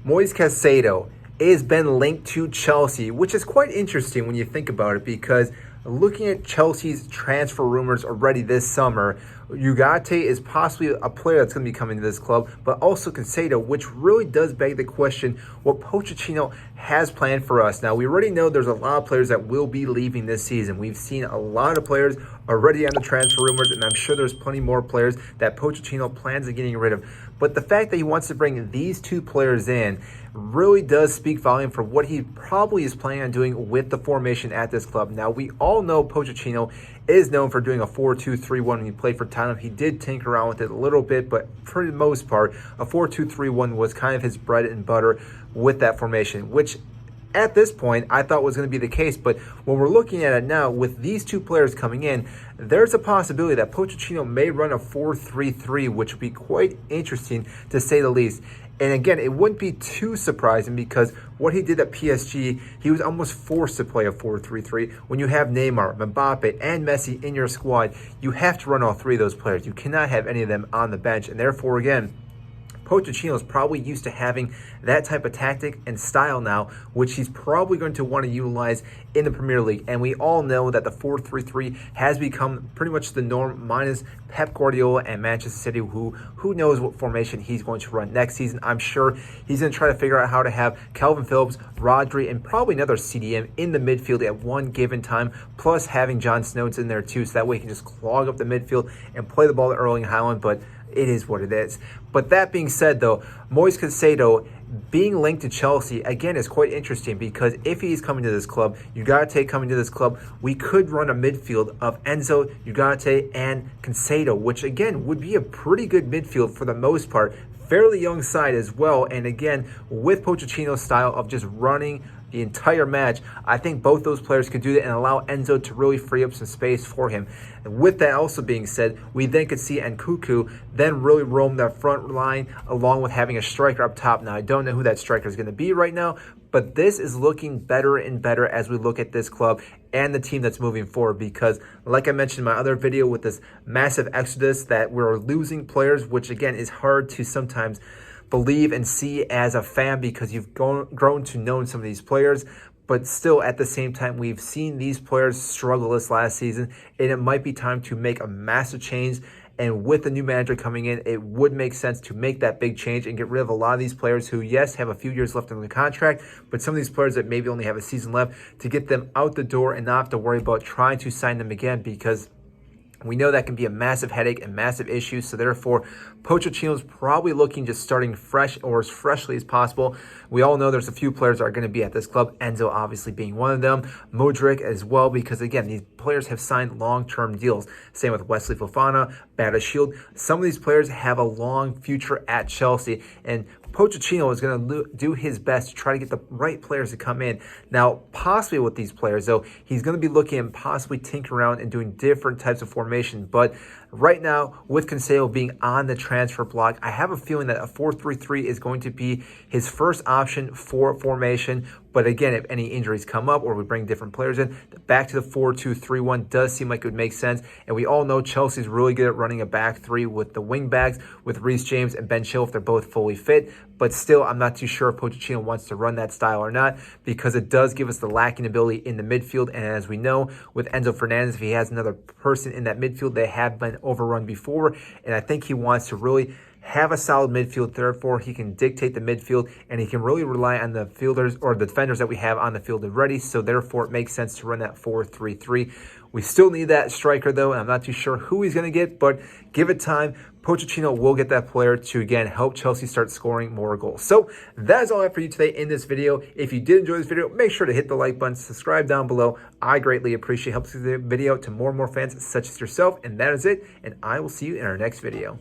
Moises Caicedo has been linked to Chelsea, which is quite interesting when you think about it, because looking at Chelsea's transfer rumors already this summer, Ugarte is possibly a player that's going to be coming to this club, but also Caicedo, which really does beg the question what Pochettino has planned for us. Now, we already know there's a lot of players that will be leaving this season. We've seen a lot of players already on the transfer rumors, and I'm sure there's plenty more players that Pochettino plans on getting rid of. But the fact that he wants to bring these two players in really does speak volume for what he probably is planning on doing with the formation at this club. Now, we all know Pochettino is known for doing a 4-2-3-1 when he played for Tottenham. He did tinker around with it a little bit, but for the most part, a 4-2-3-1 was kind of his bread and butter with that formation, which at this point, I thought was going to be the case. But when we're looking at it now, with these two players coming in, there's a possibility that Pochettino may run a 4-3-3, which would be quite interesting to say the least. And again, it wouldn't be too surprising because what he did at PSG, he was almost forced to play a 4-3-3. When you have Neymar, Mbappe, and Messi in your squad, you have to run all three of those players. You cannot have any of them on the bench. And therefore, again, Pochettino is probably used to having that type of tactic and style now, which he's probably going to want to utilize in the Premier League. And we all know that the 4-3-3 has become pretty much the norm, minus Pep Guardiola and Manchester City, who knows what formation he's going to run next season. I'm sure he's going to try to figure out how to have Calvin Phillips, Rodri, and probably another CDM in the midfield at one given time, plus having John Snodes in there too, so that way he can just clog up the midfield and play the ball to Erling Haaland. But it is what it is. But that being said, though, Moises Caicedo being linked to Chelsea, again, is quite interesting because if he's coming to this club, Ugarte coming to this club, we could run a midfield of Enzo, Ugarte, and Caicedo, which, again, would be a pretty good midfield for the most part. Fairly young side as well. And again, with Pochettino's style of just running the entire match, I think both those players could do that and allow Enzo to really free up some space for him. And with that also being said, we then could see Nkunku then really roam that front line along with having a striker up top. Now, I don't know who that striker is going to be right now, but this is looking better and better as we look at this club and the team that's moving forward, because like I mentioned in my other video, with this massive exodus that we're losing players, which again is hard to sometimes believe and see as a fan because you've grown to know some of these players. But still, at the same time, we've seen these players struggle this last season, and it might be time to make a massive change. And with the new manager coming in, it would make sense to make that big change and get rid of a lot of these players who, yes, have a few years left on the contract, but some of these players that maybe only have a season left, to get them out the door and not have to worry about trying to sign them again, because we know that can be a massive headache and massive issue. So therefore, Pochettino's probably looking just starting fresh, or as freshly as possible. We all know there's a few players that are going to be at this club, Enzo obviously being one of them, Modric as well, because again, these players have signed long-term deals. Same with Wesley Fofana, Badiashile. Some of these players have a long future at Chelsea, and Pochettino is going to do his best to try to get the right players to come in. Now, possibly with these players, though, he's going to be looking and possibly tinkering around and doing different types of formation. But right now, with Caicedo being on the transfer block, I have a feeling that a 4-3-3 is going to be his first option for formation. But again, if any injuries come up or we bring different players in, back to the 4-2-3-1 does seem like it would make sense. And we all know Chelsea's really good at running a back three with the wing backs, with Reece James and Ben Chilwell if they're both fully fit. But still, I'm not too sure if Pochettino wants to run that style or not, because it does give us the lacking ability in the midfield. And as we know, with Enzo Fernandez, if he has another person in that midfield, they have been overrun before. And I think he wants to really have a solid midfield, therefore he can dictate the midfield and he can really rely on the fielders or the defenders that we have on the field already. So therefore it makes sense to run that 4-3-3. We still need that striker though, and I'm not too sure who he's going to get, but give it time. Pochettino will get that player to, again, help Chelsea start scoring more goals. So that is all I have for you today in this video. If you did enjoy this video, make sure to hit the like button, subscribe down below. I greatly appreciate helping the video to more and more fans such as yourself. And that is it, and I will see you in our next video.